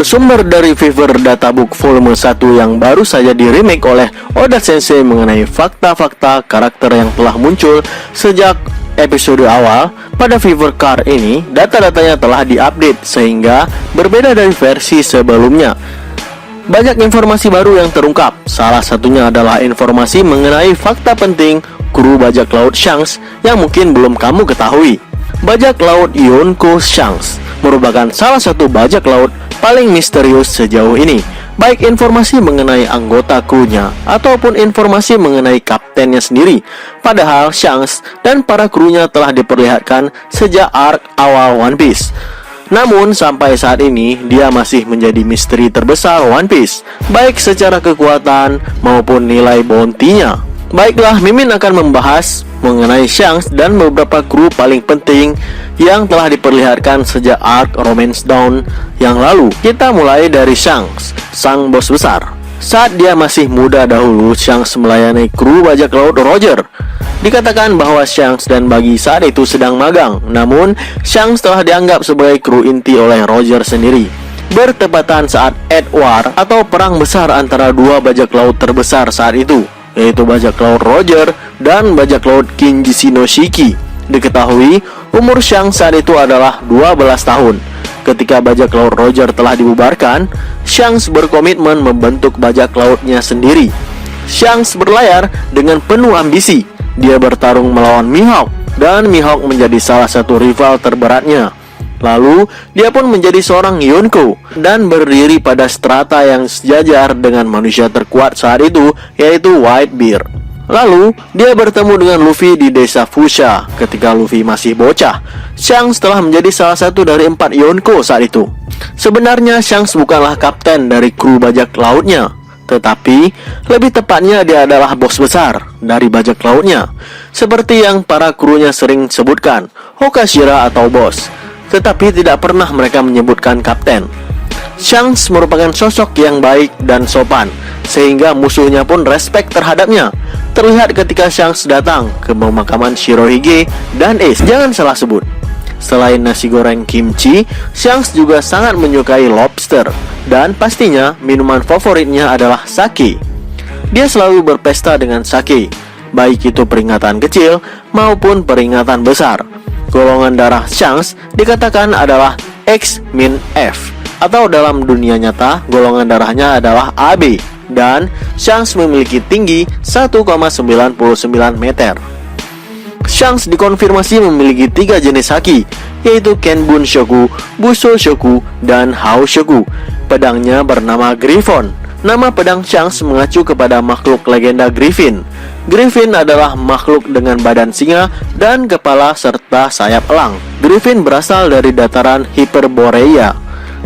Bersumber dari Fever Databook volume 1 yang baru saja di-remake oleh Oda Sensei mengenai fakta-fakta karakter yang telah muncul sejak episode awal, pada Fever Car ini data-datanya telah diupdate sehingga berbeda dari versi sebelumnya. Banyak informasi baru yang terungkap. Salah satunya adalah informasi mengenai fakta penting kru bajak laut Shanks yang mungkin belum kamu ketahui. Bajak laut Yonko Shanks merupakan salah satu bajak laut paling misterius sejauh ini. Baik informasi mengenai anggota krunya ataupun informasi mengenai kaptennya sendiri. Padahal Shanks dan para krunya telah diperlihatkan sejak arc awal One Piece. Namun sampai saat ini dia masih menjadi misteri terbesar One Piece, baik secara kekuatan maupun nilai bounty-nya. Baiklah, Mimin akan membahas mengenai Shanks dan beberapa kru paling penting yang telah diperlihatkan sejak arc Romance Dawn yang lalu. Kita mulai dari Shanks, sang bos besar. Saat dia masih muda dahulu, Shanks melayani kru bajak laut Roger. Dikatakan bahwa Shanks dan Buggy saat itu sedang magang, namun Shanks telah dianggap sebagai kru inti oleh Roger sendiri. Bertepatan saat Edward atau perang besar antara dua bajak laut terbesar saat itu, yaitu bajak laut Roger dan bajak laut Kinji Shinoshiki. Diketahui umur Shanks saat itu adalah 12 tahun. Ketika bajak laut Roger telah dibubarkan, Shanks berkomitmen membentuk bajak lautnya sendiri. Shanks berlayar dengan penuh ambisi. Dia bertarung melawan Mihawk, dan Mihawk menjadi salah satu rival terberatnya. Lalu, dia pun menjadi seorang Yonko dan berdiri pada strata yang sejajar dengan manusia terkuat saat itu, yaitu Whitebeard. Lalu, dia bertemu dengan Luffy di desa Fushia ketika Luffy masih bocah. Shanks telah menjadi salah satu dari 4 Yonko saat itu. Sebenarnya Shanks bukanlah kapten dari kru bajak lautnya, tetapi lebih tepatnya dia adalah bos besar dari bajak lautnya. Seperti yang para krunya sering sebutkan, Hokashira atau bos, tetapi tidak pernah mereka menyebutkan kapten. Shanks merupakan sosok yang baik dan sopan, sehingga musuhnya pun respect terhadapnya. Terlihat ketika Shanks datang ke pemakaman Shirohige dan Ace. Jangan salah sebut, selain nasi goreng kimchi, Shanks juga sangat menyukai lobster. Dan pastinya minuman favoritnya adalah sake. Dia selalu berpesta dengan sake, baik itu peringatan kecil maupun peringatan besar. Golongan darah Shanks dikatakan adalah X-F, atau dalam dunia nyata golongan darahnya adalah AB. Dan Shanks memiliki tinggi 1,99 meter. Shanks dikonfirmasi memiliki 3 jenis haki, yaitu Kenbun Shoku, Busho Shoku, dan Hao Shoku. Pedangnya bernama Griffon. Nama pedang Shanks mengacu kepada makhluk legenda Griffin. Griffin adalah makhluk dengan badan singa dan kepala serta sayap elang. Griffin berasal dari dataran Hyperborea.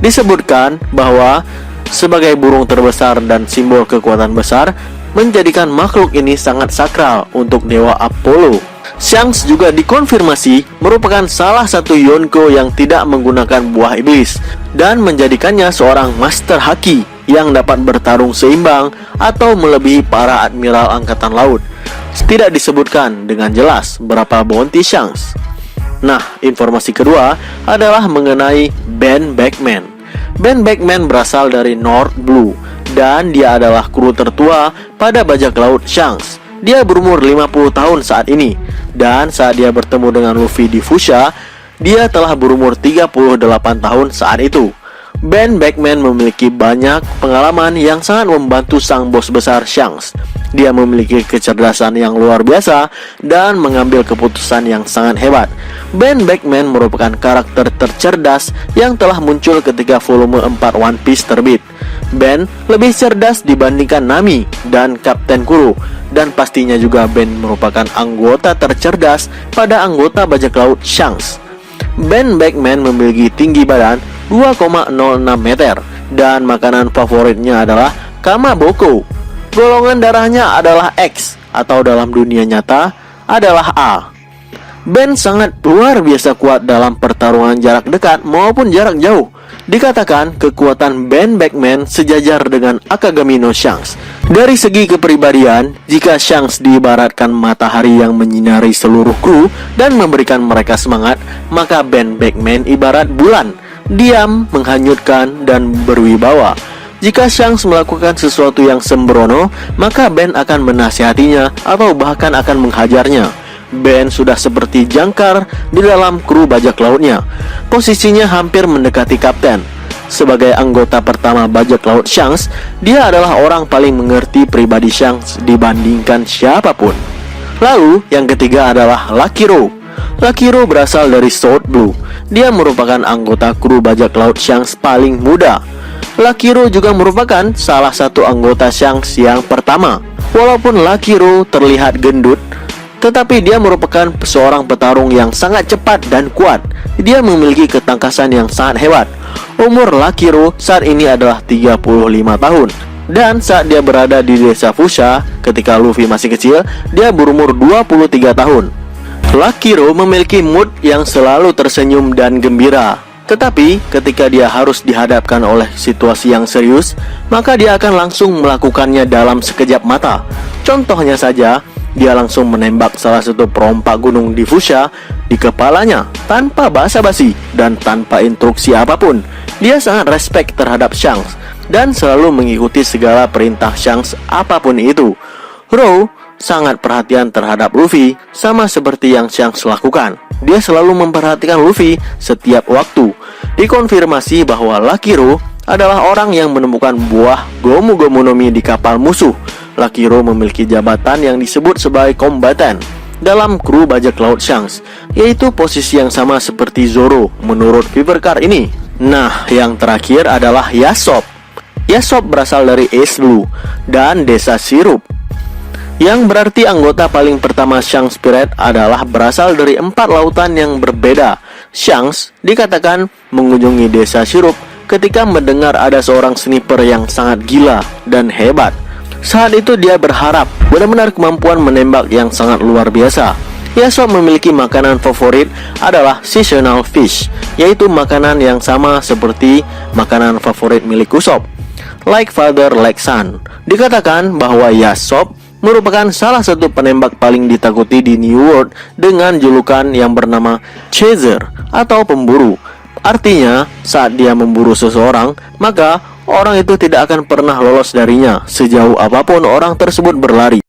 Disebutkan bahwa sebagai burung terbesar dan simbol kekuatan besar, menjadikan makhluk ini sangat sakral untuk dewa Apollo. Shanks juga dikonfirmasi merupakan salah satu Yonko yang tidak menggunakan buah iblis dan menjadikannya seorang master haki yang dapat bertarung seimbang atau melebihi para admiral angkatan laut. Tidak disebutkan dengan jelas berapa bounty Shanks. Nah, informasi kedua adalah mengenai Ben Beckman. Ben Beckman berasal dari North Blue dan dia adalah kru tertua pada bajak laut Shanks. Dia berumur 50 tahun saat ini, dan saat dia bertemu dengan Luffy di Fushia, dia telah berumur 38 tahun saat itu. Ben Beckman memiliki banyak pengalaman yang sangat membantu sang bos besar Shanks. Dia memiliki kecerdasan yang luar biasa dan mengambil keputusan yang sangat hebat. Ben Beckman merupakan karakter tercerdas yang telah muncul ketika volume 4 One Piece terbit. Ben lebih cerdas dibandingkan Nami dan Kapten Kuro, dan pastinya juga Ben merupakan anggota tercerdas pada anggota bajak laut Shanks. Ben Beckman memiliki tinggi badan 2,06 meter dan makanan favoritnya adalah kamaboko. Golongan darahnya adalah X, atau dalam dunia nyata adalah A. Ben sangat luar biasa kuat dalam pertarungan jarak dekat maupun jarak jauh. Dikatakan kekuatan Ben Beckman sejajar dengan Akagami no Shanks. Dari segi kepribadian, jika Shanks diibaratkan matahari yang menyinari seluruh kru dan memberikan mereka semangat, maka Ben Beckman ibarat bulan. diam, menghanyutkan, dan berwibawa. Jika Shanks melakukan sesuatu yang sembrono, maka Ben akan menasihatinya atau bahkan akan menghajarnya. Ben sudah seperti jangkar di dalam kru bajak lautnya. Posisinya hampir mendekati kapten. Sebagai anggota pertama bajak laut Shanks, dia adalah orang paling mengerti pribadi Shanks dibandingkan siapapun. Lalu, yang ketiga adalah Lucky Rowe. Lucky Rowe berasal dari South Blue. Dia merupakan anggota kru bajak laut Shanks paling muda. Lucky Rowe juga merupakan salah satu anggota Shanks yang pertama. Walaupun Lucky Rowe terlihat gendut, tetapi dia merupakan seorang petarung yang sangat cepat dan kuat. Dia memiliki ketangkasan yang sangat hebat. Umur Lucky Rowe saat ini adalah 35 tahun. Dan saat dia berada di desa Fuchsia ketika Luffy masih kecil, dia berumur 23 tahun. Lucky Rowe memiliki mood yang selalu tersenyum dan gembira. Tetapi ketika dia harus dihadapkan oleh situasi yang serius, maka dia akan langsung melakukannya dalam sekejap mata. Contohnya saja, dia langsung menembak salah satu perompak gunung di Fuchsia di kepalanya tanpa basa-basi dan tanpa instruksi apapun. Dia sangat respect terhadap Shanks dan selalu mengikuti segala perintah Shanks apapun itu. Rowe sangat perhatian terhadap Luffy, sama seperti yang Shanks lakukan. Dia selalu memperhatikan Luffy setiap waktu. Dikonfirmasi bahwa Lucky Rowe adalah orang yang menemukan buah Gomu Gomu no Mi di kapal musuh. Lucky Rowe memiliki jabatan yang disebut sebagai kombatan dalam kru bajak laut Shanks, yaitu posisi yang sama seperti Zoro menurut Fever Car ini. Nah, yang terakhir adalah Yasop. Yasop berasal dari East Blue dan desa Sirup, yang berarti anggota paling pertama Shanks Pirate adalah berasal dari 4 lautan yang berbeda. Shanks dikatakan mengunjungi desa Sirup ketika mendengar ada seorang sniper yang sangat gila dan hebat. Saat itu dia berharap benar-benar kemampuan menembak yang sangat luar biasa. Yasop memiliki makanan favorit adalah seasonal fish, yaitu makanan yang sama seperti makanan favorit milik Usopp. Like father, like son. Dikatakan bahwa Yasop merupakan salah satu penembak paling ditakuti di New World dengan julukan yang bernama Chaser atau pemburu. Artinya, saat dia memburu seseorang, maka orang itu tidak akan pernah lolos darinya sejauh apapun orang tersebut berlari.